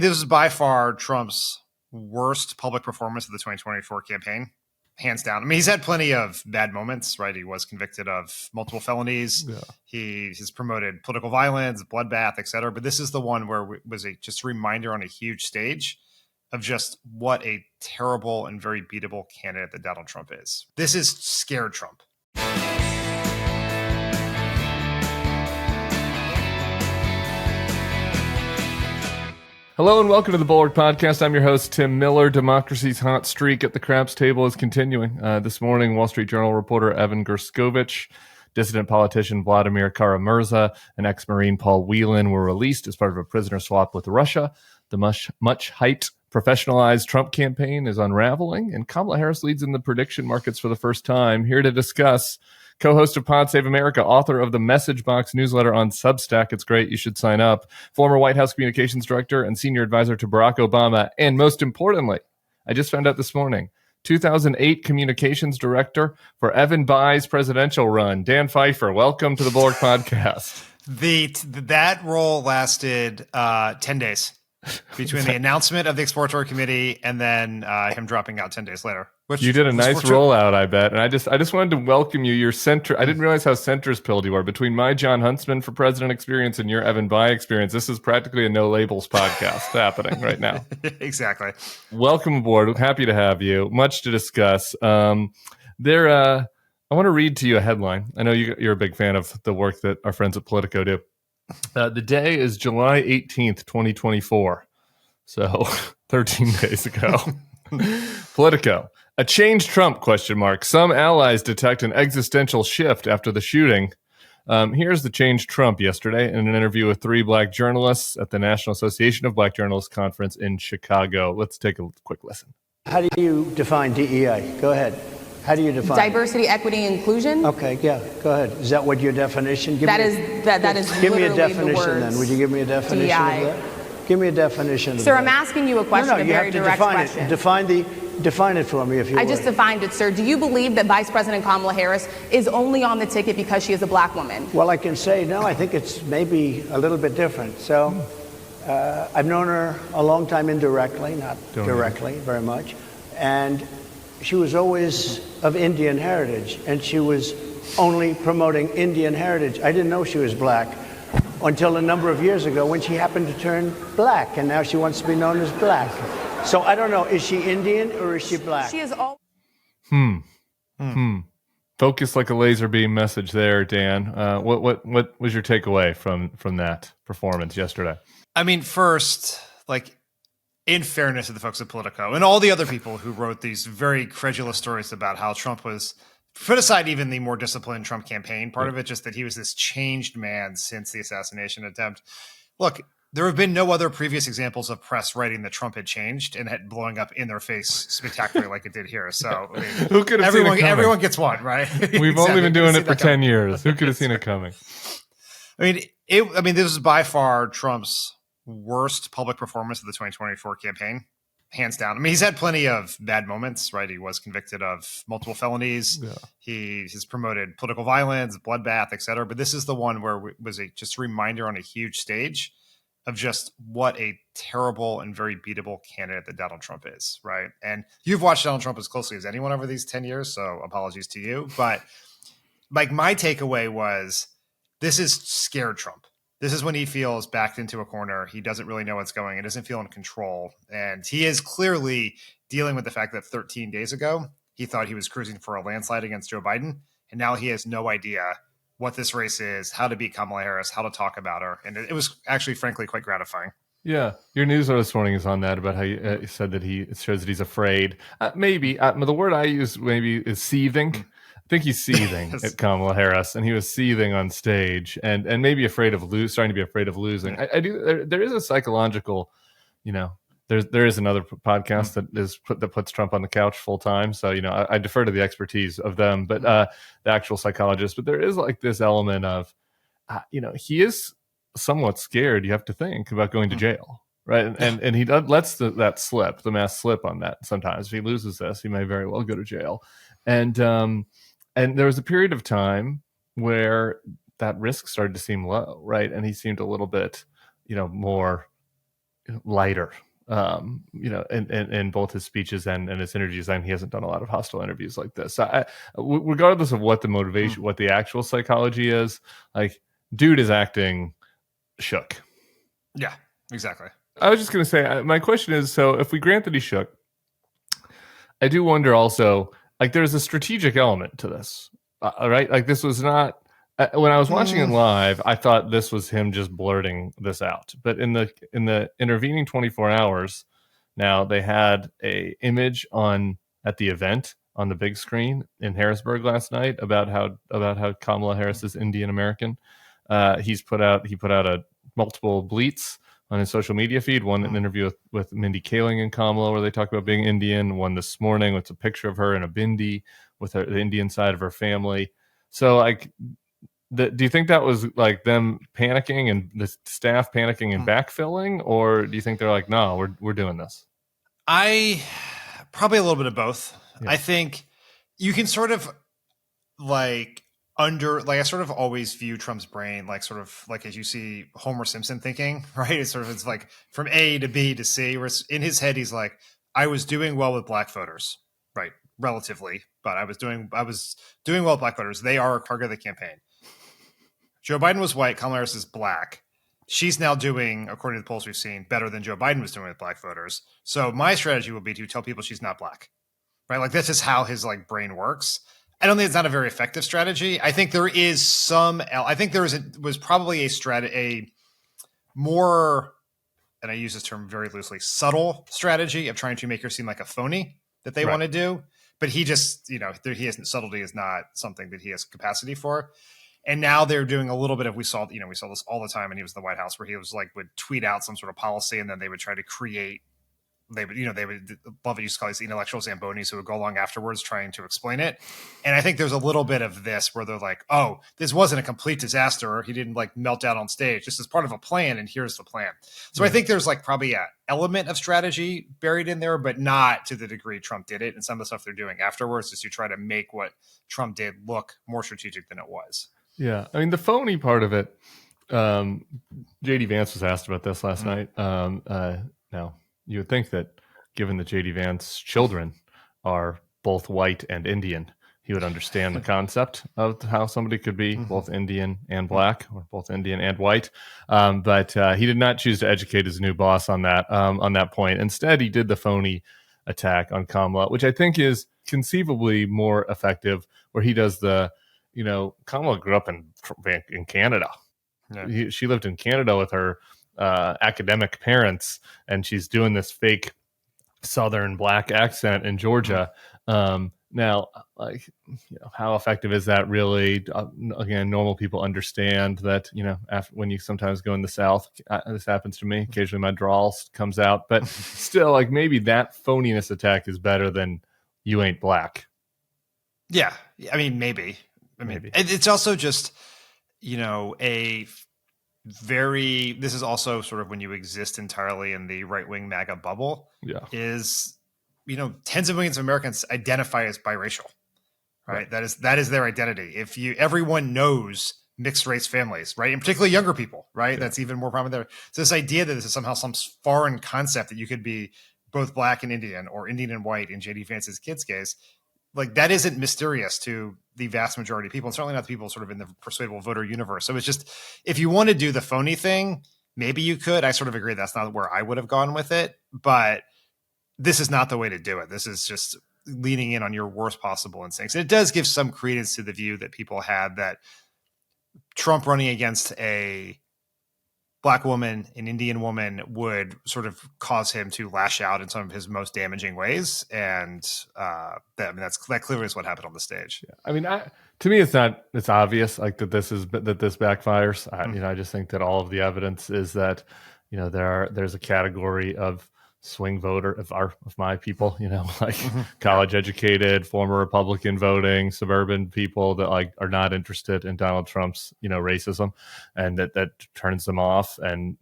This was by far Trump's worst public performance of the 2024 campaign, hands down. I mean, he's had plenty of bad moments, right? He was convicted of multiple felonies. Yeah. He has promoted political violence, bloodbath, et cetera. But this is the one where it was just a reminder on a huge stage of just what a terrible and very beatable candidate that Donald Trump is. This is scared Trump. Hello and welcome to the Bulwark Podcast. I'm your host, Tim Miller. Democracy's hot streak at the craps table is continuing. This morning, Wall Street Journal reporter Evan Gershkovich, dissident politician Vladimir Kara-Murza, and ex-Marine Paul Whelan were released as part of a prisoner swap with Russia. The much-hyped, professionalized Trump campaign is unraveling, and Kamala Harris leads in the prediction markets for the first time. Here to discuss, co-host of Pod Save America, author of the Message Box newsletter on Substack. It's great. You should sign up. Former White House communications director and senior advisor to Barack Obama. And most importantly, I just found out this morning, 2008 communications director for Evan Bayh's presidential run. Dan Pfeiffer, welcome to the Bulwark Podcast. That role lasted 10 days between the announcement of the exploratory committee and then him dropping out 10 days later. You did a nice rollout, I bet. And I just wanted to welcome you. Your center. I didn't realize how centrist pilled you are. Between my John Huntsman for president experience and your Evan Bayh experience, this is practically a no labels podcast happening right now. Exactly. Welcome aboard. Happy to have you. Much to discuss. I want to read to you a headline. I know you're a big fan of the work that our friends at Politico do. The day is July 18th, 2024. So 13 days ago. Politico. A changed Trump, ? Some allies detect an existential shift after the shooting. Here's the changed Trump yesterday in an interview with 3 black journalists at the National Association of Black Journalists Conference in Chicago. Let's take a quick listen. How do you define DEI? Go ahead. How do you define diversity, equity, inclusion? Okay, yeah, go ahead. Is that what your definition? That is give me a definition the words then. Would you give me a definition DEI. of that? Give me a definition of Sir, that. I'm asking you a question, No, a very direct question. Define it for me, if you would. I just defined it, sir. Do you believe that Vice President Kamala Harris is only on the ticket because she is a black woman? Well, I can say, no, I think it's maybe a little bit different. So I've known her a long time indirectly, not directly very much. And she was always of Indian heritage, and she was only promoting Indian heritage. I didn't know she was black until a number of years ago when she happened to turn black, and now she wants to be known as black. So I don't know, is she Indian or is she black? She is all. Focus like a laser beam message there, Dan. What was your takeaway from that performance yesterday? I mean, first, in fairness to the folks at Politico and all the other people who wrote these very credulous stories about how Trump was, put aside even the more disciplined Trump campaign part of it, just that he was this changed man since the assassination attempt. Look, there have been no other previous examples of press writing that Trump had changed and had blowing up in their face spectacularly like it did here. So I mean, who could have seen it coming? Everyone gets one, right? We've only been doing it for 10 years. Who could have seen it coming? I mean, this was by far Trump's worst public performance of the 2024 campaign, hands down. I mean, he's had plenty of bad moments, right? He was convicted of multiple felonies. Yeah. He has promoted political violence, bloodbath, et cetera. But this is the one where it was just a reminder on a huge stage of just what a terrible and very beatable candidate that Donald Trump is, right? And you've watched Donald Trump as closely as anyone over these 10 years, so apologies to you. But my takeaway was, this is scared Trump. This is when he feels backed into a corner. He doesn't really know what's going. He doesn't feel in control. And he is clearly dealing with the fact that 13 days ago, he thought he was cruising for a landslide against Joe Biden. And now he has no idea what this race is, how to beat Kamala Harris, how to talk about her. And it was actually, frankly, quite gratifying. Yeah. Your newsletter this morning is on that, about how you said that it shows that he's afraid. The word I use maybe is seething. I think he's seething at Kamala Harris, and he was seething on stage and maybe starting to be afraid of losing. I do. There is a psychological, there is another podcast that puts Trump on the couch full time. So, I defer to the expertise of them, but the actual psychologist. But there is this element of, he is somewhat scared. You have to think about going to jail, right? And he lets the mask slip on that. Sometimes if he loses this, he may very well go to jail. And there was a period of time where that risk started to seem low, right? And he seemed a little bit, more lighter. In both his speeches and his interviews, and he hasn't done a lot of hostile interviews like this. Regardless of what the motivation, what the actual psychology is, like, dude is acting shook. Yeah, exactly. I was just going to say, my question is, so if we grant that he shook, I do wonder also, like, there's a strategic element to this, right? Like, this was not, when I was watching it live, I thought this was him just blurting this out. But in the intervening 24 hours, now they had a image at the event on the big screen in Harrisburg last night about how Kamala Harris is Indian American. He put out a multiple bleats on his social media feed. One, an interview with Mindy Kaling and Kamala, where they talk about being Indian. One this morning with a picture of her in a bindi with the Indian side of her family. So, like, do you think that was like them panicking and the staff panicking and backfilling, or do you think they're like, no, we're doing this? I probably a little bit of both. Yeah. I think you can sort of I sort of always view Trump's brain like sort of like as you see Homer Simpson thinking, right? It's like from A to B to C, where it's in his head he's like, I was doing well with black voters, right? Relatively, but I was doing well with black voters. They are a target of the campaign. Joe Biden was white, Kamala Harris is black. She's now doing, according to the polls we've seen, better than Joe Biden was doing with black voters. So my strategy will be to tell people she's not black, right? Like, that's just how his like brain works. I don't think it's not a very effective strategy. I think there is was probably a more, and I use this term very loosely, subtle strategy of trying to make her seem like a phony that they want to do. But he just, subtlety is not something that he has capacity for. And now they're doing a little bit of, we saw this all the time when he was in the White House, where he was like, would tweet out some sort of policy, and then they would try to create, they would love it, used to call these intellectual Zambonis who would go along afterwards trying to explain it. And I think there's a little bit of this where they're like, oh, this wasn't a complete disaster. He didn't like melt out on stage. This is part of a plan, and here's the plan. So I think there's like probably an element of strategy buried in there, but not to the degree Trump did it. And some of the stuff they're doing afterwards is to try to make what Trump did look more strategic than it was. Yeah, I mean, the phony part of it, J.D. Vance was asked about this last night. Now, you would think that given that J.D. Vance's children are both white and Indian, he would understand the concept of how somebody could be both Indian and black, or both Indian and white. But he did not choose to educate his new boss on that point. Instead, he did the phony attack on Kamala, which I think is conceivably more effective, where he does Kamala grew up in Canada. Yeah. She lived in Canada with her academic parents, and she's doing this fake Southern black accent in Georgia. Now, how effective is that really? Again, normal people understand that, after, when you sometimes go in the South, this happens to me. Occasionally my drawl comes out, but still, like, maybe that phoniness attack is better than you ain't black. Yeah. I mean, maybe. Maybe. It's also just, this is also sort of when you exist entirely in the right-wing MAGA bubble, is, tens of millions of Americans identify as biracial, right? That is their identity. Everyone knows mixed race families, right? And particularly younger people, right? Yeah. That's even more prominent there. So this idea that this is somehow some foreign concept that you could be both black and Indian, or Indian and white in J.D. Vance's kid's case, like, that isn't mysterious to the vast majority of people, and certainly not the people sort of in the persuadable voter universe. So it's just, if you want to do the phony thing, maybe you could. I sort of agree that's not where I would have gone with it, but this is not the way to do it. This is just leaning in on your worst possible instincts. And it does give some credence to the view that people had that Trump running against a black woman, an Indian woman, would sort of cause him to lash out in some of his most damaging ways, and that clearly is what happened on the stage. Yeah. I mean, to me, it's obvious like that this backfires. I just think that all of the evidence is that there's a category of swing voter of my people, college educated, former Republican voting, suburban people that like are not interested in Donald Trump's, racism, and that turns them off. And,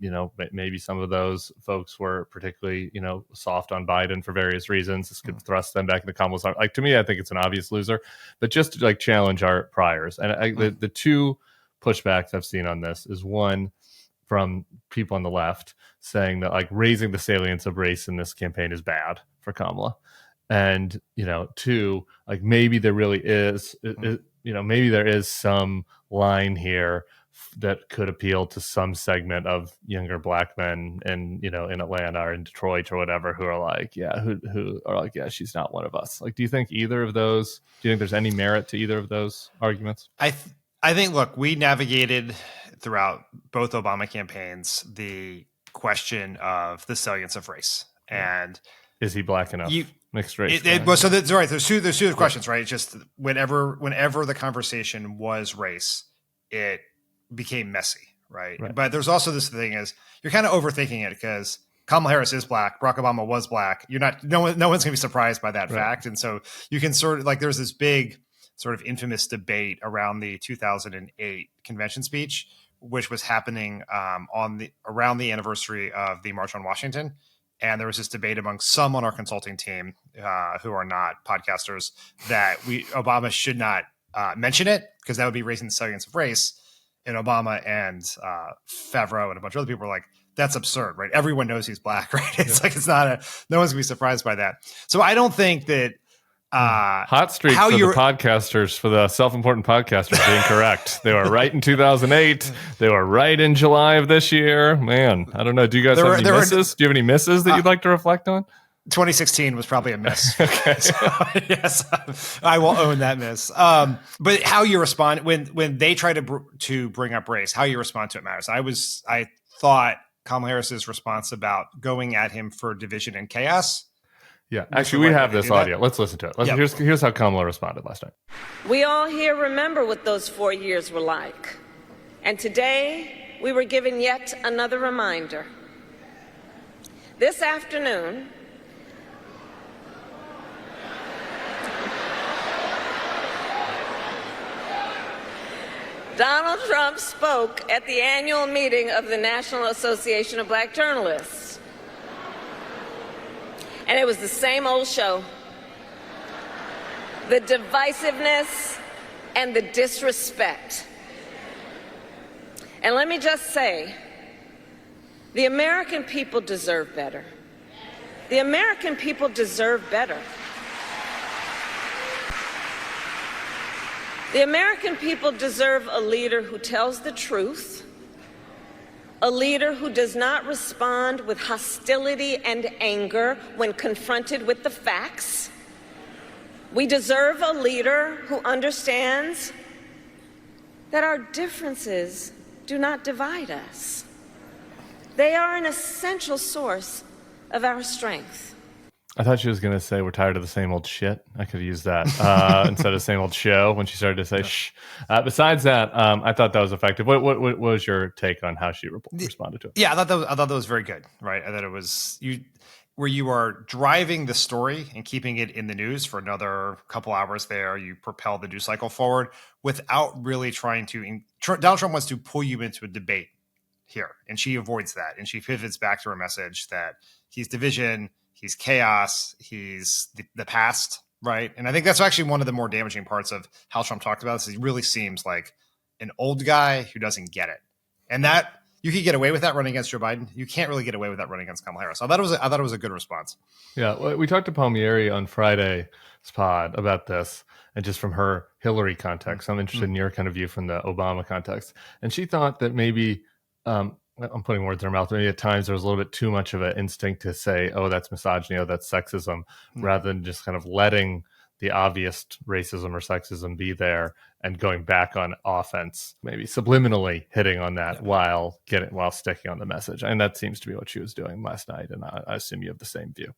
maybe some of those folks were particularly, soft on Biden for various reasons. This could thrust them back into Kamala's. Like, to me, I think it's an obvious loser, but just to challenge our priors. And the two pushbacks I've seen on this is, one, from people on the left saying that like raising the salience of race in this campaign is bad for Kamala. And, two, like maybe there really is, maybe there is some line here that could appeal to some segment of younger black men in Atlanta or in Detroit or whatever, who are like, who are like, yeah, she's not one of us. Like, do you think there's any merit to either of those arguments? I think, look, we navigated throughout both Obama campaigns the question of the salience of race. And is he black enough? Mixed race. So that's right. There's two questions, right? It's just whenever the conversation was race, it became messy, right? But there's also this thing is you're kind of overthinking it because Kamala Harris is black, Barack Obama was black. No one's going to be surprised by that fact, and so you can sort of like there's this big sort of infamous debate around the 2008 convention speech, which was happening around the anniversary of the March on Washington. And there was this debate among some on our consulting team who are not podcasters that Obama should not mention it because that would be raising the salience of race. And Obama and Favreau and a bunch of other people were like, that's absurd, right? Everyone knows he's black, right? It's like no one's gonna be surprised by that. So I don't think that hot streak for the podcasters, for the self-important podcasters being correct. They were right in 2008. They were right in July of this year. Man, I don't know. Do you guys have any misses? Do you have any misses that you'd like to reflect on? 2016 was probably a miss. Okay. So, yes, I will own that miss. But how you respond when they try to bring up race, how you respond to it matters. I thought Kamala Harris's response about going at him for division and chaos. Yeah, actually, we have this audio. Let's listen to it. Here's how Kamala responded last night. We all here remember what those 4 years were like. And today, we were given yet another reminder. This afternoon, Donald Trump spoke at the annual meeting of the National Association of Black Journalists. And it was the same old show. The divisiveness and the disrespect. And let me just say, the American people deserve better. The American people deserve better. The American people deserve a leader who tells the truth, a leader who does not respond with hostility and anger when confronted with the facts. We deserve a leader who understands that our differences do not divide us. They are an essential source of our strength. I thought she was going to say we're tired of the same old shit. I could have used that instead of same old show when she started to say shh. Besides that, I thought that was effective. What was your take on how she responded to it? Yeah, I thought that was very good. Right, I thought it was where you are driving the story and keeping it in the news for another couple hours. There, you propel the news cycle forward without really trying to. Donald Trump wants to pull you into a debate here, and she avoids that, and she pivots back to her message that he's division. He's chaos. He's the past, right? And I think that's actually one of the more damaging parts of how Trump talked about this. He really seems like an old guy who doesn't get it. And that you could get away with that running against Joe Biden. You can't really get away with that running against Kamala Harris. I thought it was a good response. Yeah, we talked to Palmieri on Friday's pod about this, and just from her Hillary context. I'm interested in your kind of view from the Obama context. And she thought that maybe I'm putting words in her mouth. Maybe at times there was a little bit too much of an instinct to say, oh, that's misogyny, oh, that's sexism, rather than just kind of letting the obvious racism or sexism be there and going back on offense, maybe subliminally hitting on that while sticking on the message. And that seems to be what she was doing last night. And I assume you have the same view.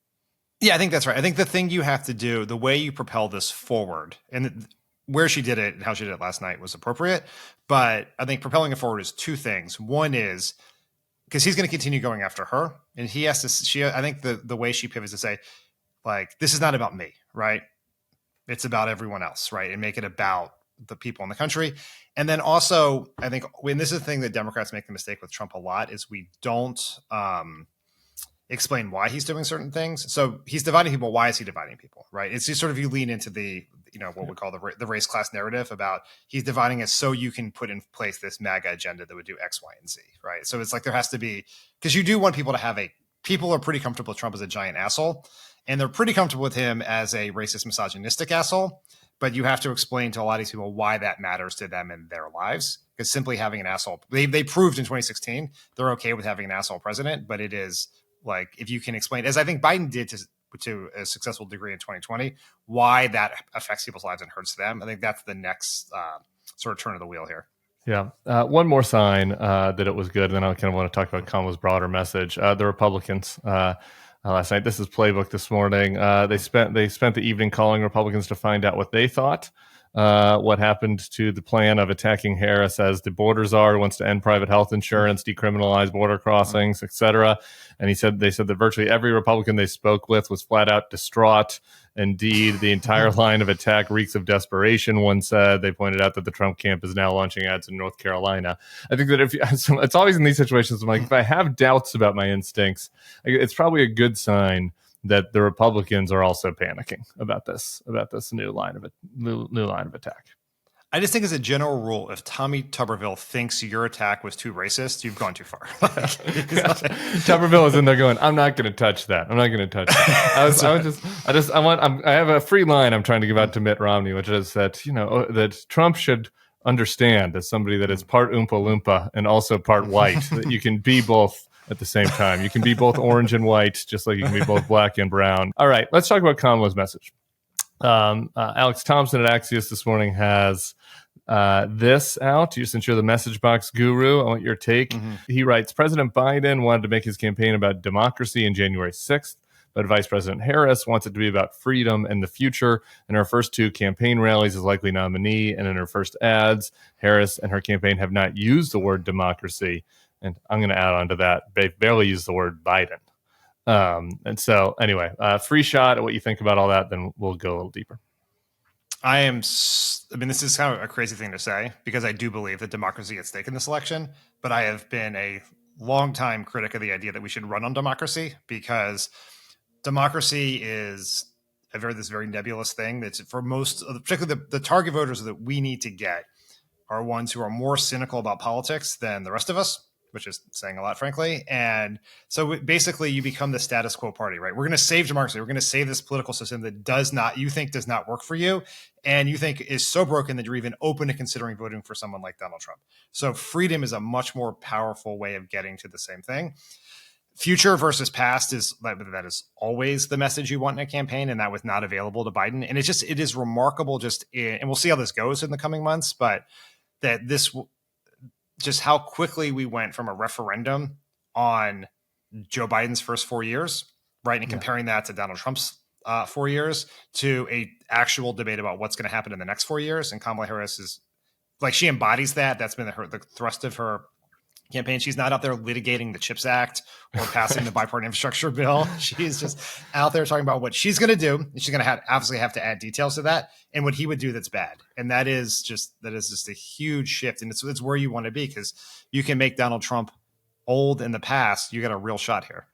Yeah, I think that's right. I think the thing you have to do, the way you propel this forward, and where she did it and how she did it last night was appropriate. But I think propelling it forward is two things. One is because he's going to continue going after her, and he has to. I think the way she pivots to say, like, this is not about me, right? It's about everyone else, right? And make it about the people in the country. And then also, I think this is the thing that Democrats make the mistake with Trump a lot is we don't. explain why he's doing certain things. So he's dividing people. Why is he dividing people? Right. It's just sort of, you lean into the, what we call the race class narrative about he's dividing us so you can put in place this MAGA agenda that would do X, Y, and Z. Right. So it's like there has to be, because you do want people to have people are pretty comfortable with Trump as a giant asshole, and they're pretty comfortable with him as a racist, misogynistic asshole. But you have to explain to a lot of these people why that matters to them in their lives. Because simply having an asshole, they proved in 2016 they're okay with having an asshole president. But it is like, if you can explain, as I think Biden did to a successful degree in 2020, why that affects people's lives and hurts them. I think that's the next sort of turn of the wheel here. Yeah. One more sign that it was good, and then I kind of want to talk about Kamala's broader message. The Republicans last night, this is Playbook this morning. They spent the evening calling Republicans to find out what they thought. What happened to the plan of attacking Harris as the border czar, wants to end private health insurance, decriminalize border crossings, etc. And they said that virtually every Republican they spoke with was flat out distraught. Indeed, the entire line of attack reeks of desperation. One said. They pointed out that the Trump camp is now launching ads in North Carolina. I think that it's always in these situations, I'm like, if I have doubts about my instincts, it's probably a good sign that the Republicans are also panicking about this new line of attack. I just think, as a general rule, if Tommy Tuberville thinks your attack was too racist, you've gone too far. Tuberville is in there going, I'm not going to touch that. I'm not going to touch that. I have a free line I'm trying to give out to Mitt Romney, which is that, that Trump should understand, as somebody that is part Oompa Loompa and also part white, that you can be both at the same time. You can be both orange and white, just like you can be both black and brown. All right, let's talk about Kamala's message. Alex Thompson at Axios this morning has this out. Since you're the message box guru, I want your take. He writes, President Biden wanted to make his campaign about democracy on January 6th, but Vice President Harris wants it to be about freedom and the future. In her first two campaign rallies as likely nominee, and in her first ads, Harris and her campaign have not used the word democracy. And I'm going to add on to that, they barely use the word Biden. And so anyway, free shot at what you think about all that, then we'll go a little deeper. This is kind of a crazy thing to say, because I do believe that democracy at stake in this election, but I have been a longtime critic of the idea that we should run on democracy, because democracy is this very nebulous thing that's, for most of particularly the target voters that we need to get, are ones who are more cynical about politics than the rest of us, which is saying a lot, frankly. And so basically you become the status quo party, right? We're going to save democracy. We're going to save this political system that does not work for you, and you think is so broken that you're even open to considering voting for someone like Donald Trump. So freedom is a much more powerful way of getting to the same thing. Future versus past that is always the message you want in a campaign, and that was not available to Biden. And it is remarkable and we'll see how this goes in the coming months, but that this just how quickly we went from a referendum on Joe Biden's first 4 years, right? And comparing that to Donald Trump's 4 years, to a actual debate about what's going to happen in the next 4 years. And Kamala Harris is like, she embodies that. That's been the thrust of her campaign. She's not out there litigating the CHIPS Act or passing the bipartisan infrastructure bill. She's just out there talking about what she's going to do. And she's going to obviously have to add details to that, and what he would do that's bad. And that is just a huge shift. And it's where you want to be, because you can make Donald Trump old in the past. You got a real shot here.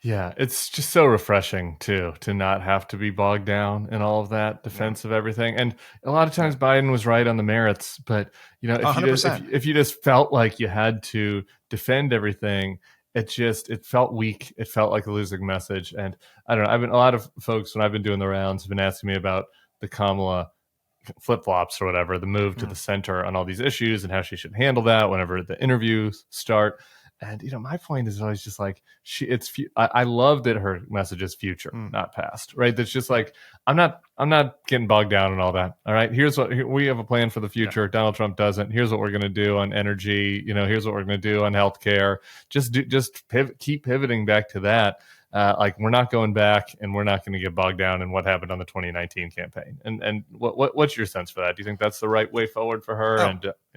Yeah, it's just so refreshing too, to not have to be bogged down in all of that defense of everything. And a lot of times Biden was right on the merits, but if you just felt like you had to defend everything, it felt weak. It felt like a losing message. And I don't know, a lot of folks, when I've been doing the rounds, have been asking me about the Kamala flip-flops or whatever, the move to the center on all these issues and how she should handle that whenever the interviews start. And, my point is always just like, I love that her message is future, not past, right? That's just like, I'm not getting bogged down in all that. All right. We have a plan for the future. Yeah. Donald Trump doesn't. Here's what we're going to do on energy. Here's what we're going to do on healthcare. Keep pivoting back to that. We're not going back, and we're not going to get bogged down in what happened on the 2019 campaign. And what's your sense for that? Do you think that's the right way forward for her?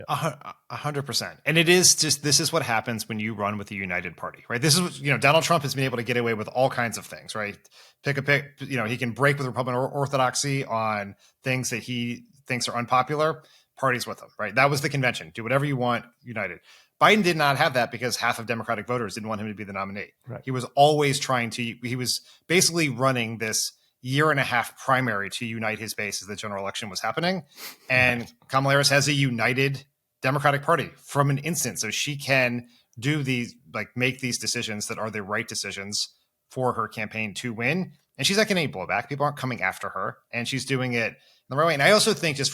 100%. And it is just, this is what happens when you run with a united party, right? This is what, Donald Trump has been able to get away with all kinds of things, right? He can break with Republican orthodoxy on things that he thinks are unpopular, parties with them, right? That was the convention. Do whatever you want, united. Biden did not have that because half of Democratic voters didn't want him to be the nominee. Right. He was always he was basically running this year-and-a-half primary to unite his base as the general election was happening. And Kamala Harris has a united Democratic Party from an instant. So she can do these, make these decisions that are the right decisions for her campaign to win. And she's not getting any blowback. People aren't coming after her, and she's doing it the right way. And I also think you're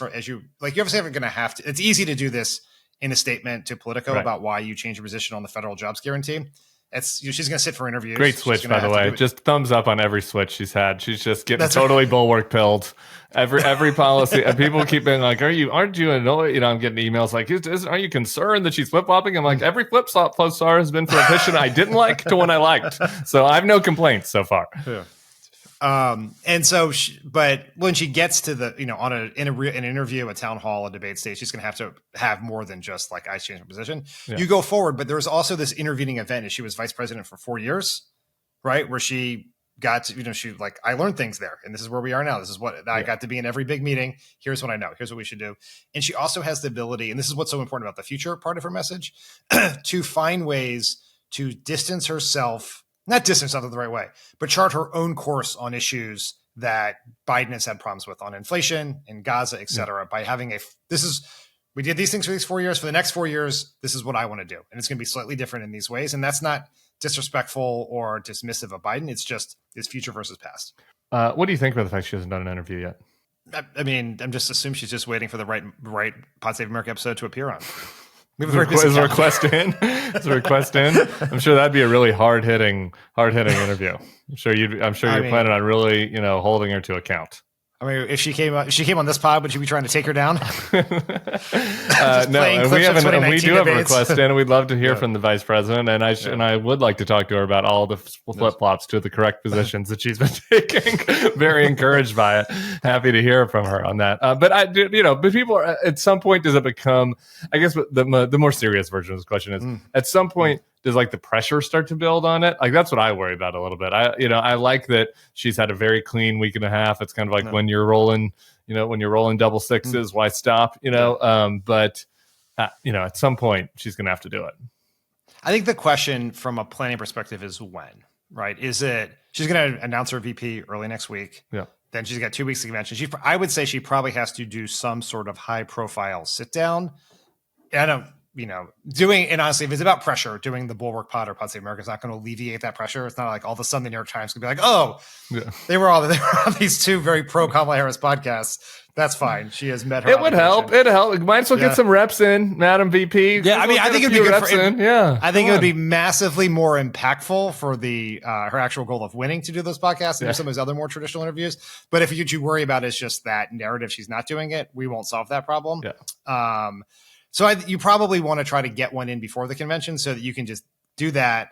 obviously going to have to, it's easy to do this in a statement to Politico about why you change your position on the federal jobs guarantee. She's going to sit for interviews. Great switch, by the way. Just thumbs up on every switch she's had. She's just getting totally Bulwark pilled. Every policy, and people keep being like, aren't you annoyed? I'm getting emails like, are you concerned that she's flip-flopping? I'm like, every flip-flop so far has been for a position I didn't like to one I liked. So I have no complaints so far. Yeah. And so, but when she gets to the, on an interview, a town hall, a debate stage, she's going to have more than just I changed my position. Yeah. You go forward, but there was also this intervening event as she was vice president for 4 years, right? Where she got to, I learned things there, and this is where we are now. This is what I got to be in every big meeting. Here's what I know. Here's what we should do. And she also has the ability, and this is what's so important about the future part of her message, to find ways to distance herself. Not distance not the right way, but chart her own course on issues that Biden has had problems with, on inflation, in Gaza, et cetera, by having we did these things for these 4 years. For the next 4 years, this is what I want to do. And it's going to be slightly different in these ways. And that's not disrespectful or dismissive of Biden. It's just his future versus past. What do you think about the fact she hasn't done an interview yet? I mean, I'm just assuming she's just waiting for the right Pod Save America episode to appear on. Is a request in? I'm sure that'd be a really hard hitting interview. I'm sure you're planning on really, holding her to account. I mean, if she came on this pod, would you be trying to take her down? No, and we do have a request in, and we'd love to hear from the vice president. And I would like to talk to her about all the flip flops to the correct positions that she's been taking. Very encouraged by it. Happy to hear from her on that. But people are, at some point, does it become? I guess the more serious version of this question is: at some point, does the pressure start to build on it? That's what I worry about a little bit. I like that she's had a very clean week and a half. It's kind of when you're rolling, when you're rolling double sixes, why stop? But at some point she's going to have to do it. I think the question from a planning perspective is when, right? Is it, she's going to announce her VP early next week. Yeah. Then she's got 2 weeks of convention. I would say she probably has to do some sort of high profile sit down. And honestly, if it's about pressure, doing the Bulwark Pod or Pod Save America is not going to alleviate that pressure. It's not like all of a sudden the New York Times could be like, they were on these two very pro Kamala Harris podcasts. That's fine. She has met her. It would help. It'd help. Might as well get some reps in, Madam VP. Yeah, I think it'd be good for in. Yeah, I think it would be massively more impactful for the her actual goal of winning to do those podcasts and do some of those other more traditional interviews. But if you worry about is just that narrative, she's not doing it, we won't solve that problem. Yeah. So you probably want to try to get one in before the convention so that you can just do that,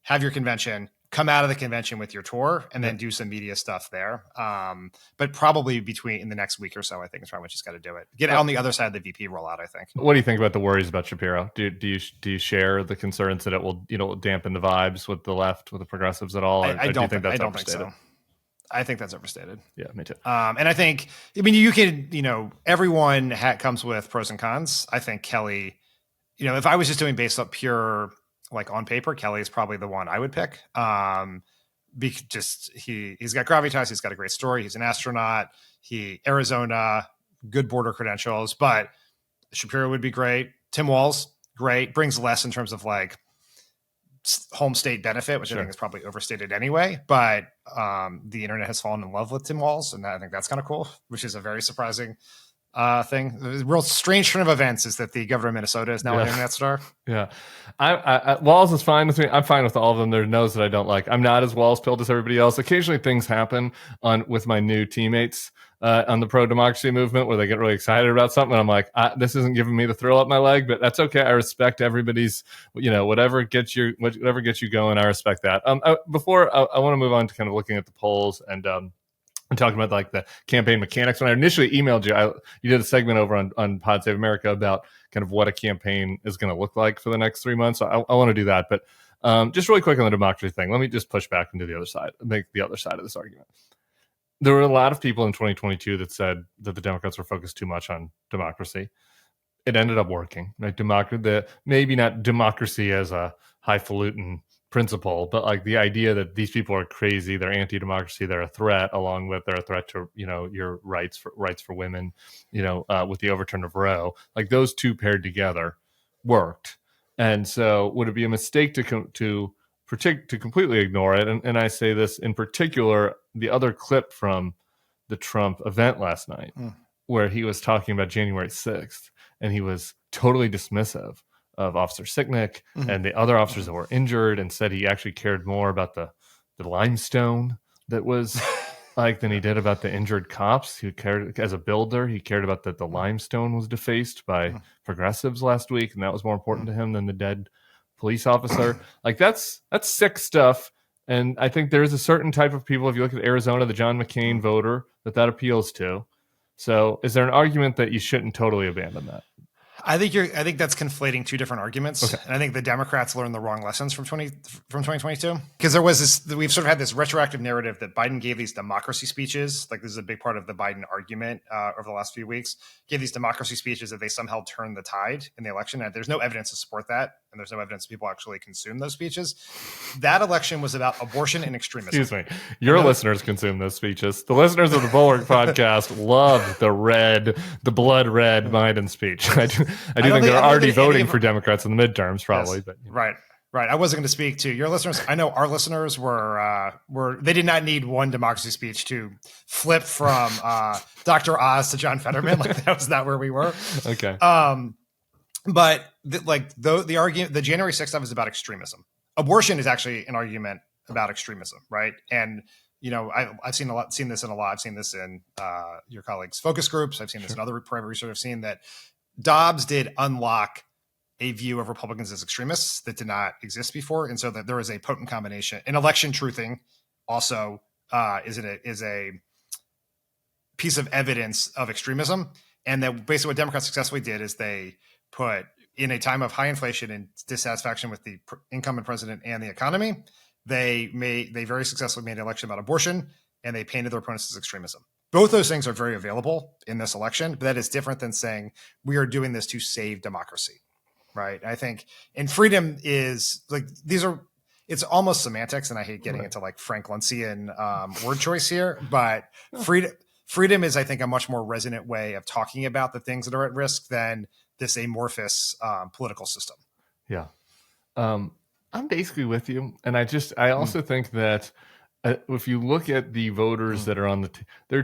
have your convention, come out of the convention with your tour, and then do some media stuff there. But probably in the next week or so, I think is probably when she's got to do it. Get on the other side of the VP rollout, I think. What do you think about the worries about Shapiro? Do you share the concerns that it will dampen the vibes with the left, with the progressives at all? I don't think so. I think that's overstated. Yeah, me too. And I think, you could, everyone comes with pros and cons. I think Kelly, if I was just doing based on pure, on paper, Kelly is probably the one I would pick. He's got gravitas. He's got a great story. He's an astronaut. Arizona, good border credentials, but Shapiro would be great. Tim Walz, great. Brings less in terms of home state benefit, which I think is probably overstated anyway, but the internet has fallen in love with Tim Walz, and I think that's kind of cool, which is a very surprising thing. The real strange turn of events is that the governor of Minnesota is now an internet star. Yeah. Walz is fine with me. I'm fine with all of them. There are no's that I don't like. I'm not as Walz-pilled as everybody else. Occasionally things happen with my new teammates on the pro-democracy movement where they get really excited about something. And I'm like, this isn't giving me the thrill up my leg, but that's okay. I respect everybody's, whatever gets you going. I respect that. Before I want to move on to kind of looking at the polls and talking about the campaign mechanics. When I initially emailed you, you did a segment over on Pod Save America about kind of what a campaign is going to look like for the next 3 months. So I want to do that. But just really quick on the democracy thing, let me just push back into the other side, make the other side of this argument. There were a lot of people in 2022 that said that the Democrats were focused too much on democracy. it ended up working. Like maybe not democracy as a highfalutin principle, but like the idea that these people are crazy, they're anti-democracy, they're a threat, along with they're a threat to your rights for women, with the overturn of Roe, like those two paired together worked. And so would it be a mistake to completely ignore it? And I say this in particular, the other clip from the Trump event last night, where he was talking about January 6th, and he was totally dismissive of Officer Sicknick and the other officers that were injured, and said he actually cared more about the limestone that was like than he did about the injured cops. He cared, as a builder, he cared about that the limestone was defaced by progressives last week, and that was more important to him than the dead police officer. Like that's sick stuff. And I think there's a certain type of people, if you look at Arizona, the John McCain voter, that appeals to. So is there an argument that you shouldn't totally abandon that? I think that's conflating two different arguments. Okay. And I think the Democrats learned the wrong lessons from 2022. Because we've sort of had this retroactive narrative that Biden gave these democracy speeches. Like, this is a big part of the Biden argument over the last few weeks. Gave these democracy speeches that they somehow turned the tide in the election. And there's no evidence to support that. And there's no evidence people actually consume those speeches. That election was about abortion and extremism. Excuse me. Your listeners consume those speeches. The listeners of the Bulwark podcast loved the blood red Biden speach. I do think they're already voting for Democrats in the midterms, probably. Yes. But Right. I wasn't going to speak to your listeners. I know our listeners were they did not need one democracy speech to flip from Dr. Oz to John Fetterman. Like, that was not where we were. Okay. But the argument, the January 6th stuff is about extremism. Abortion is actually an argument about extremism, right? And I've seen this in a lot. I've seen this in your colleagues' focus groups. I've seen this in other private research. I've seen that Dobbs did unlock a view of Republicans as extremists that did not exist before, and so that there is a potent combination. And election truthing also is a piece of evidence of extremism. And that basically what Democrats successfully did is they put, in a time of high inflation and dissatisfaction with the incumbent president and the economy, they very successfully made an election about abortion, and they painted their opponents as extremism. Both those things are very available in this election, but that is different than saying we are doing this to save democracy, right? I think, and freedom is like, it's almost semantics, and I hate getting into like Frank Luntzian word choice here, but freedom is, I think, a much more resonant way of talking about the things that are at risk than this amorphous political system. Yeah. I'm basically with you. And I also think that if you look at the voters that are on there are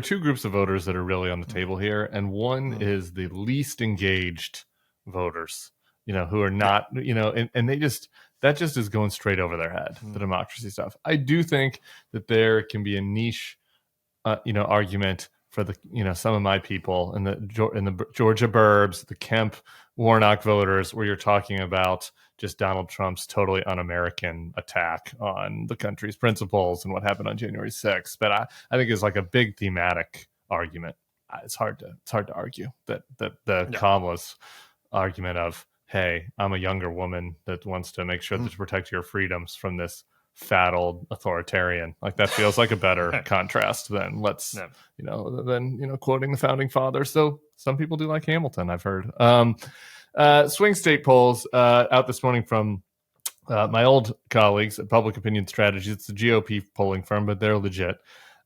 two groups of voters that are really on the table here. And one is the least engaged voters, who are not, and that just is going straight over their head, the democracy stuff. I do think that there can be a niche, argument for the, some of my people in the Georgia burbs, the Kemp, Warnock voters, where you're talking about just Donald Trump's totally un-American attack on the country's principles and what happened on January 6th. But I think it's like a big thematic argument. It's hard to argue that Kamala's argument of, hey, I'm a younger woman that wants to make sure to protect your freedoms from this fat old authoritarian, like that feels like a better contrast than quoting the founding fathers. So some people do like Hamilton, I've heard. Swing state polls out this morning from my old colleagues at Public Opinion Strategies. It's the GOP polling firm, but they're legit.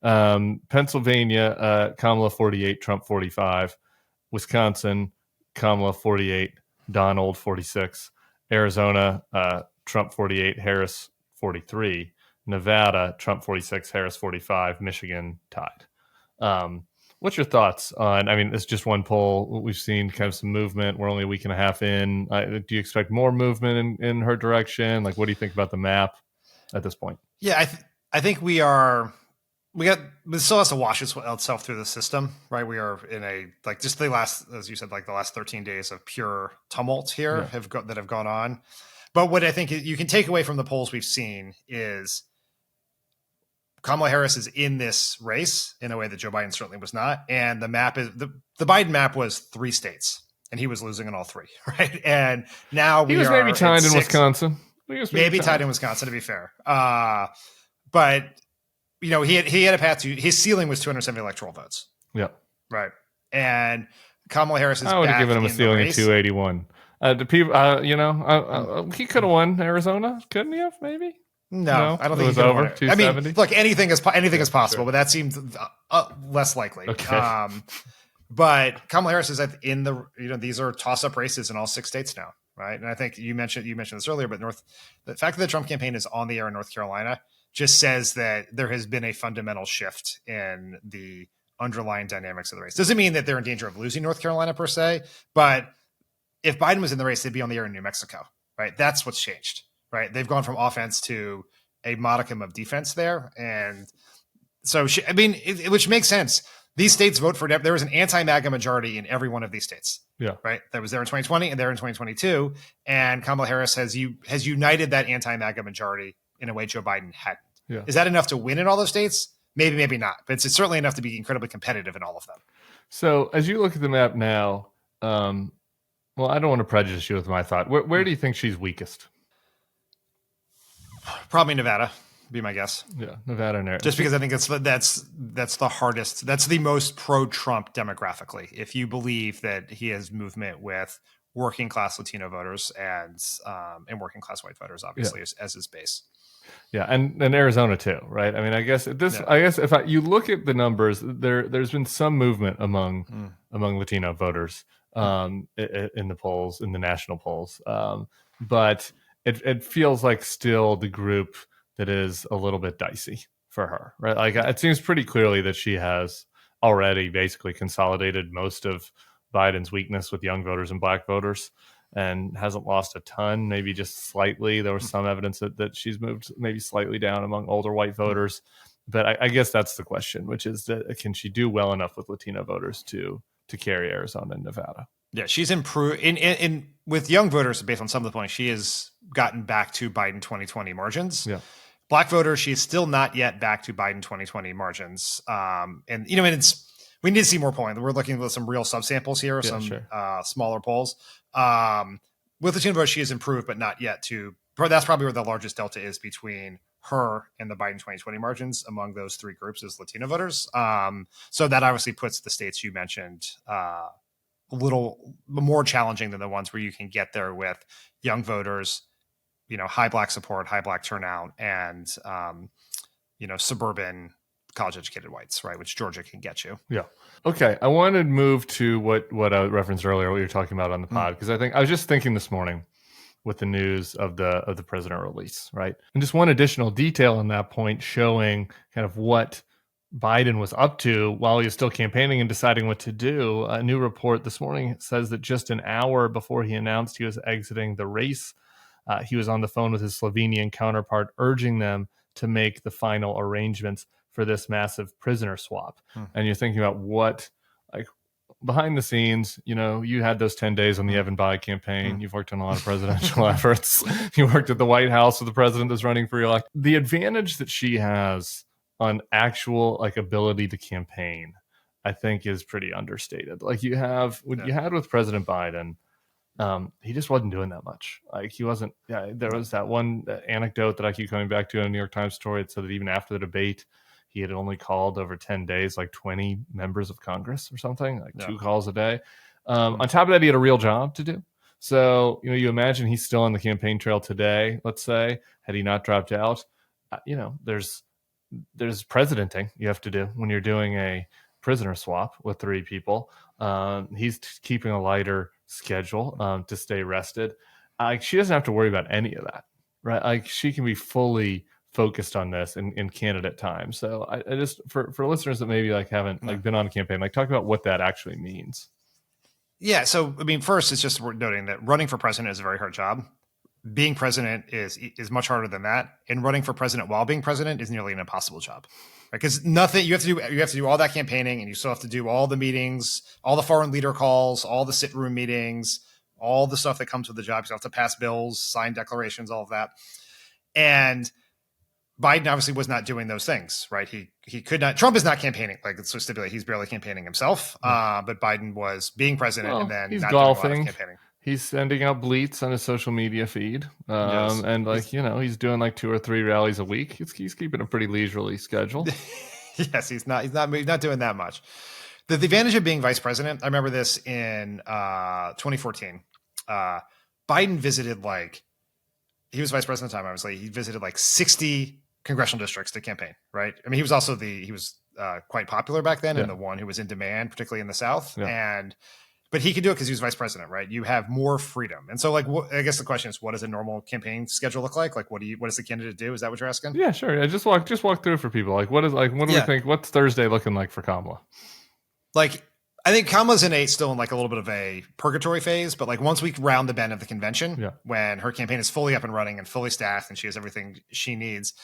Pennsylvania, Kamala 48, Trump 45. Wisconsin, Kamala 48, Donald 46. Arizona, Trump 48, Harris 43. Nevada, Trump 46, Harris 45. Michigan tied. What's your thoughts on, it's just one poll. We've seen kind of some movement. We're only a week and a half in. Do you expect more movement in her direction? Like, what do you think about the map at this point? Yeah, I think it still has to wash itself through the system, right? We are in just the last, as you said, like the last 13 days of pure tumult here that have gone on. But what I think you can take away from the polls we've seen is Kamala Harris is in this race in a way that Joe Biden certainly was not. And the map is the Biden map was 3 states, and he was losing in all 3, right? And now he was maybe tied in Wisconsin. Maybe tied in Wisconsin, to be fair. But he had a path to, his ceiling was 270 electoral votes. Yeah. Right. And Kamala Harris is I would have back given him a in the ceiling of race. 281. The people, he could have won Arizona, couldn't he have? Maybe. No, I don't it think was he could have over. won it. 270. I mean, look, anything is possible, sure. but that seemed less likely. Okay. But Kamala Harris is in the these are toss-up races in all 6 states now, right? And I think you mentioned this earlier, but the fact that the Trump campaign is on the air in North Carolina just says that there has been a fundamental shift in the underlying dynamics of the race. Doesn't mean that they're in danger of losing North Carolina per se, but if Biden was in the race, they'd be on the air in New Mexico, right? That's what's changed, right? They've gone from offense to a modicum of defense there. And so, which makes sense. These states vote for, there was an anti-MAGA majority in every one of these states. Yeah. Right. That was there in 2020 and there in 2022. And Kamala Harris has united that anti-MAGA majority in a way Joe Biden hadn't. Yeah. Is that enough to win in all those states? Maybe, maybe not. But it's certainly enough to be incredibly competitive in all of them. So as you look at the map now, well, I don't want to prejudice you with my thought. Where do you think she's weakest? Probably Nevada, be my guess. Yeah, Nevada and Arizona. Just because I think that's the hardest. That's the most pro-Trump demographically. If you believe that he has movement with working class Latino voters and working class white voters, obviously, as his base. Yeah, and Arizona too, right? I mean, I guess if you look at the numbers, there's been some movement among Latino voters in the polls, in the national polls, but it feels like still the group that is a little bit dicey for her, right? Like it seems pretty clearly that she has already basically consolidated most of Biden's weakness with young voters and black voters, and hasn't lost a ton, maybe just slightly. There was some evidence that she's moved maybe slightly down among older white voters. But I guess that's the question, which is that can she do well enough with Latino voters to carry Arizona and Nevada? Yeah, she's improved in with young voters based on some of the points. She has gotten back to Biden 2020 margins. Yeah. Black voters, she is still not yet back to Biden 2020 margins. And we need to see more polling. We're looking at some real subsamples here, smaller polls. With Latino voters, she has improved, but not yet that's probably where the largest delta is between her and the Biden 2020 margins among those 3 groups is Latino voters. So that obviously puts the states you mentioned a little more challenging than the ones where you can get there with young voters, high black support, high black turnout, and, suburban college educated whites, right? Which Georgia can get you. Yeah. Okay. I want to move to what I referenced earlier, what you were talking about on the pod, because I was just thinking this morning with the news of the president release, right? And just one additional detail on that point showing kind of what Biden was up to while he was still campaigning and deciding what to do. A new report this morning says that just an hour before he announced he was exiting the race, he was on the phone with his Slovenian counterpart, urging them to make the final arrangements for this massive prisoner swap. And you're thinking about what, like, behind the scenes, you had those 10 days on the Evan Bayh campaign. You've worked on a lot of presidential efforts. You worked at the White House with the president that's running for re-election. The advantage that she has on actual ability to campaign, I think, is pretty understated. Like you had with President Biden, he just wasn't doing that much. Like he wasn't. Yeah, there was that one anecdote that I keep coming back to in a New York Times story. It said that even after the debate, he had only called over 10 days, like 20 members of Congress or something, 2 calls a day. On top of that, he had a real job to do. So, you imagine he's still on the campaign trail today, let's say, had he not dropped out. There's presidenting you have to do when you're doing a prisoner swap with 3 people. He's keeping a lighter schedule to stay rested. She doesn't have to worry about any of that, right? Like she can be fully focused on this in candidate time. So I just for listeners that maybe haven't been on a campaign, talk about what that actually means. Yeah. So first it's just worth noting that running for president is a very hard job. Being president is much harder than that. And running for president while being president is nearly an impossible job. Right? Because nothing you have to do all that campaigning, and you still have to do all the meetings, all the foreign leader calls, all the sit room meetings, all the stuff that comes with the job. You still have to pass bills, sign declarations, all of that. And Biden obviously was not doing those things, right? He could not. Trump is not campaigning. It's so stipulated. He's barely campaigning himself. But Biden was being president and then he's not golfing. doing a lot of campaigning. He's sending out bleats on his social media feed. Yes. And he's doing 2 or 3 rallies a week. He's keeping a pretty leisurely schedule. Yes, he's not doing that much. The advantage of being vice president, I remember this in 2014. Biden visited he was vice president at the time, obviously. He visited 60 congressional districts to campaign, right? I mean, he was also quite popular back then and the one who was in demand, particularly in the South. Yeah. But he could do it because he was vice president, right? You have more freedom. And so I guess the question is, what does a normal campaign schedule look like? What does the candidate do? Is that what you're asking? Yeah, sure. Yeah, just walk through for people. What do we think? What's Thursday looking like for Kamala? I think Kamala's still in a little bit of a purgatory phase, but once we round the bend of the convention, when her campaign is fully up and running and fully staffed and she has everything she needs,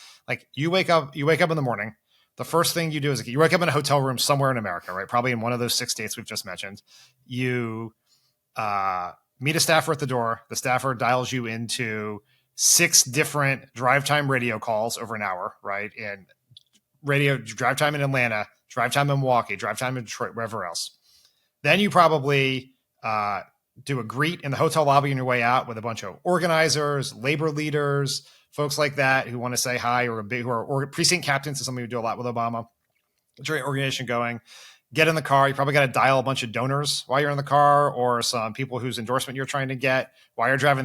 you wake up in the morning. The first thing you do is you wake up in a hotel room somewhere in America, right? Probably in one of those 6 states we've just mentioned. You meet a staffer at the door. The staffer dials you into 6 different drive time radio calls over an hour, right? And drive time in Atlanta, drive time in Milwaukee, drive time in Detroit, wherever else. Then you probably do a greet in the hotel lobby on your way out with a bunch of organizers, labor leaders, folks like that who want to say hi, who are precinct captains is something we do a lot with Obama. Get your organization going. Get in the car. You probably got to dial a bunch of donors while you're in the car, or some people whose endorsement you're trying to get while you're driving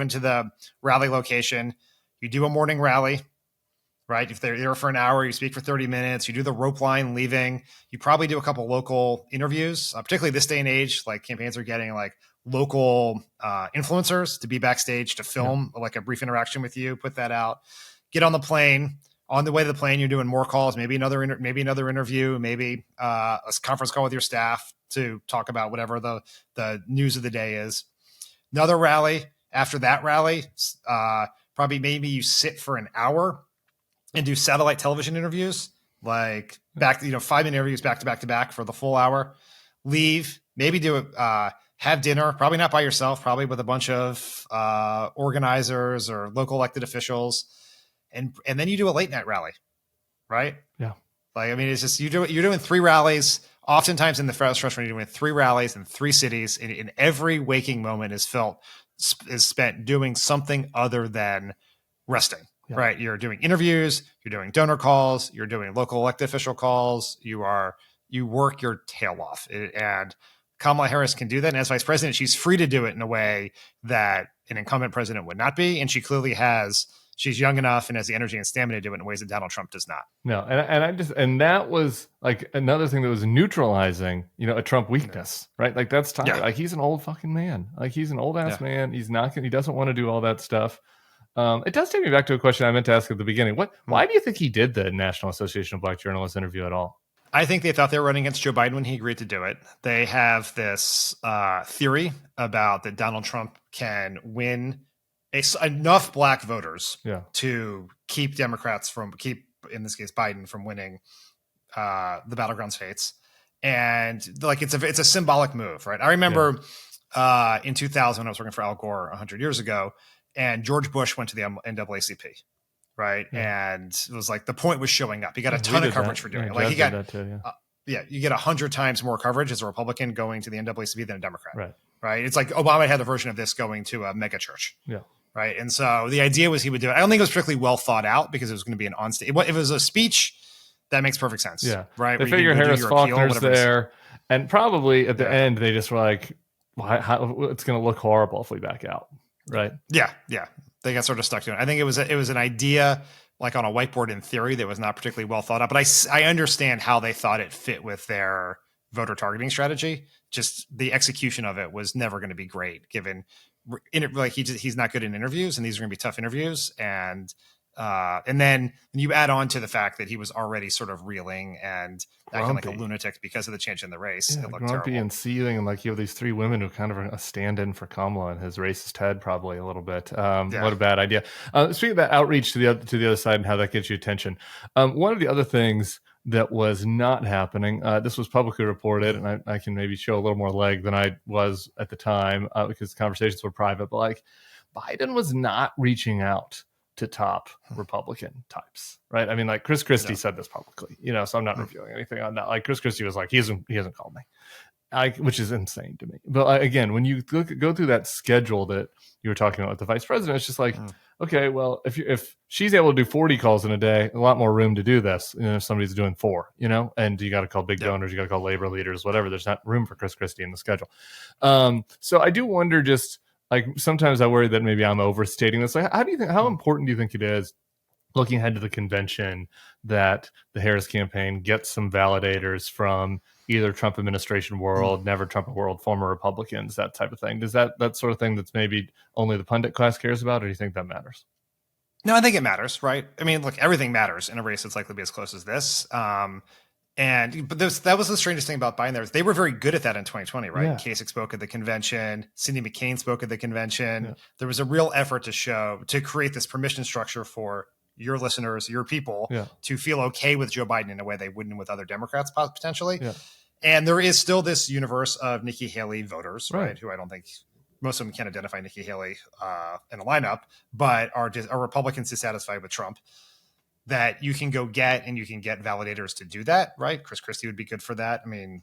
to the rally location. You do a morning rally, right? If they're there for an hour, you speak for 30 minutes. You do the rope line leaving. You probably do a couple local interviews, particularly this day and age. Campaigns are getting local influencers to be backstage to film a brief interaction with you. Put that out. Get on the plane. On the way to the plane, you're doing more calls, maybe another interview, maybe a conference call with your staff to talk about whatever the news of the day is. Another rally. After that rally, maybe you sit for an hour and do satellite television interviews, 5-minute interviews back to back for the full hour. Leave, maybe have dinner, probably not by yourself, probably with a bunch of organizers or local elected officials. And then you do a late night rally, right? Yeah. It's just you're doing 3 rallies. Oftentimes in the frustration, you're doing 3 rallies in 3 cities, and every waking moment is spent doing something other than resting, right? You're doing interviews, you're doing donor calls, you're doing local elected official calls. You work your tail off, and Kamala Harris can do that. And as vice president, she's free to do it in a way that an incumbent president would not be, and she clearly has. She's young enough and has the energy and stamina to do it in ways that Donald Trump does not. No, and that was another thing that was neutralizing, a Trump weakness, right? That's time. Yeah. He's an old fucking man. He's an old ass man. He doesn't want to do all that stuff. It does take me back to a question I meant to ask at the beginning. Why do you think he did the National Association of Black Journalists interview at all? I think they thought they were running against Joe Biden when he agreed to do it. They have this theory about that Donald Trump can win enough black voters to keep in this case Biden from winning the battleground states, and it's a symbolic move, right? I remember in 2000 when I was working for Al Gore 100 years ago, and George Bush went to the NAACP, right? And it was the point was showing up. He got a ton of coverage for doing it. He got that too, you get 100 times more coverage as a Republican going to the NAACP than a Democrat, right? It's like Obama had a version of this going to a mega church, right? And so the idea was he would do it. I don't think it was particularly well thought out because it was going to be an on-stage. If it was a speech, that makes perfect sense. Yeah. Right. They figure Harris Faulkner's there. And probably at the end, they just were like, it's going to look horrible if we back out. Right. Yeah. Yeah. They got sort of stuck to it. I think it was an idea on a whiteboard in theory that was not particularly well thought out, but I understand how they thought it fit with their voter targeting strategy. Just the execution of it was never going to be great given he's not good in interviews, and these are going to be tough interviews. And then you add on to the fact that he was already sort of reeling and acting like a lunatic because of the change in the race. It looked grumpy terrible. And seething, and you have these 3 women who kind of are a stand-in for Kamala and his racist head, probably a little bit. What a bad idea. Speaking of that outreach to the other side and how that gets you attention, one of the other things that was not happening, this was publicly reported, and I can maybe show a little more leg than I was at the time because conversations were private, but Biden was not reaching out to top Republican types, right? I mean, Chris Christie said this publicly, so I'm not revealing anything on that. Chris Christie was he hasn't called me. which is insane to me. But again, when you go through that schedule that you were talking about with the vice president, it's just like, okay, well, if she's able to do 40 calls in a day, a lot more room to do this. If somebody's doing 4, and you got to call big donors, you got to call labor leaders, whatever. There's not room for Chris Christie in the schedule. So I do wonder, just like sometimes I worry that maybe I'm overstating this. Like, how important do you think it is, looking ahead to the convention, that the Harris campaign gets some validators from either Trump administration world, never Trump world, former Republicans, that type of thing? Does that sort of thing that's maybe only the pundit class cares about, or do you think that matters? No, I think it matters, right? I mean, look, everything matters in a race that's likely to be as close as this. But that was the strangest thing about Biden. They were very good at that in 2020, right? Yeah. Kasich spoke at the convention. Cindy McCain spoke at the convention. Yeah. There was a real effort to create this permission structure for your listeners, your people, to feel okay with Joe Biden in a way they wouldn't with other Democrats potentially. Yeah. And there is still this universe of Nikki Haley voters, right? Who I don't think most of them can identify Nikki Haley in a lineup, but are Republicans dissatisfied with Trump, that you can go get, and you can get validators to do that, right? Chris Christie would be good for that. I mean,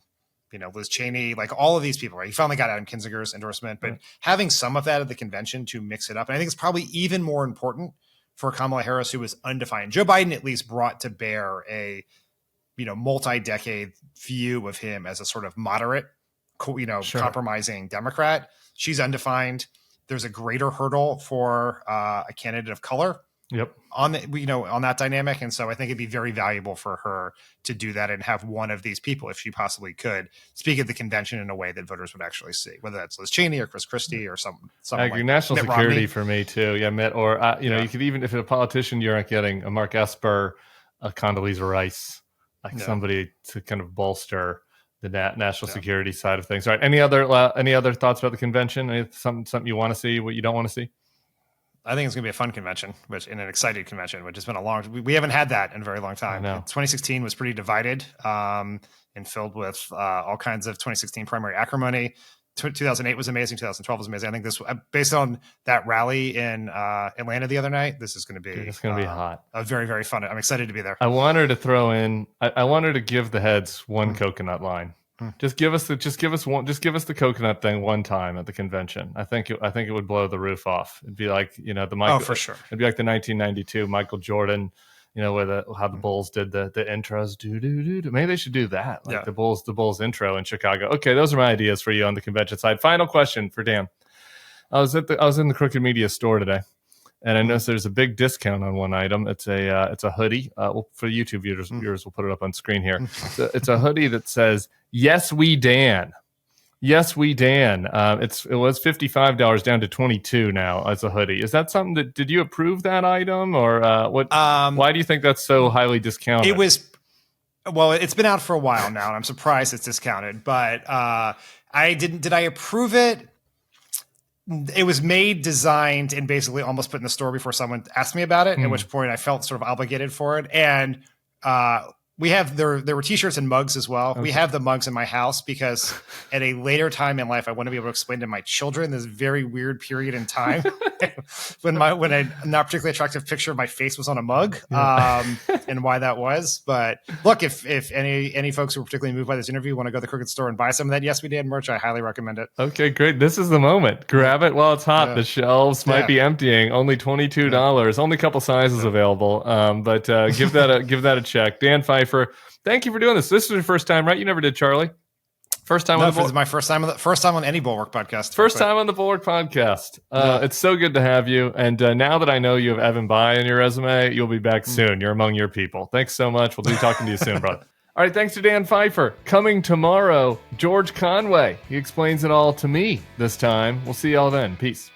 Liz Cheney, like all of these people, right? He finally got Adam Kinzinger's endorsement, but having some of that at the convention to mix it up. And I think it's probably even more important for Kamala Harris, who was undefined. Joe Biden at least brought to bear a, multi-decade view of him as a sort of moderate, compromising Democrat. She's undefined. There's a greater hurdle for a candidate of color on that dynamic. And so I think it'd be very valuable for her to do that and have one of these people, if she possibly could, speak at the convention in a way that voters would actually see, whether that's Liz Cheney or Chris Christie or something like national Mitt security Romney. For me too. Yeah. Mitt, or, you could even, if a politician, you're not getting a Mark Esper, a Condoleezza Rice, somebody to kind of bolster the national security side of things. All right. Any other thoughts about the convention? Something you want to see, what you don't want to see? I think it's going to be a fun convention, an excited convention, which has been we haven't had that in a very long time. 2016 was pretty divided and filled with all kinds of 2016 primary acrimony. 2008 was amazing. 2012 was amazing. I think this, based on that rally in Atlanta the other night, this is going to be be hot. A very, very fun. I'm excited to be there. I want her to throw in. I want her to give the heads one coconut line. Just give us the coconut thing one time at the convention. I think it would blow the roof off. It'd be like the Michael. Oh, for sure. It'd be like the 1992 Michael Jordan. Where how the Bulls did the intros. Do. Maybe they should do that. Like the Bulls intro in Chicago. Okay, those are my ideas for you on the convention side. Final question for Dan. I was in the Crooked Media store today, and I noticed there's a big discount on one item. It's a hoodie. For the YouTube viewers, we'll put it up on screen here. It's a hoodie that says "Yes, we Dan." Yes, we Dan. It was $55 down to $22 now as a hoodie. Is that something that, did you approve that item, or what? Why do you think that's so highly discounted? It's been out for a while now, and I'm surprised it's discounted. But did I approve it? It was made, designed, and basically almost put in the store before someone asked me about it. At which point I felt sort of obligated for it, and there were t-shirts and mugs as well. Okay. We have the mugs in my house because at a later time in life, I want to be able to explain to my children this very weird period in time when a not particularly attractive picture of my face was on a mug, and why that was. But look, if any folks who are particularly moved by this interview want to go to the Crooked store and buy some of that Yes We Dan merch, I highly recommend it. Okay, great. This is the moment. Grab it while it's hot. Yeah. The shelves might be emptying. Only $22. Only a couple sizes available. But give that a check. Dan Pfeiffer, thank you for doing this. This is your first time, right? You never did, Charlie. First time. This is my first time on any Bulwark podcast. First time on the Bulwark podcast. It's so good to have you. And now that I know you have Evan Bayh in your resume, you'll be back soon. You're among your people. Thanks so much. We'll be talking to you soon, brother. All right. Thanks to Dan Pfeiffer. Coming tomorrow, George Conway. He explains it all to me this time. We'll see y'all then. Peace.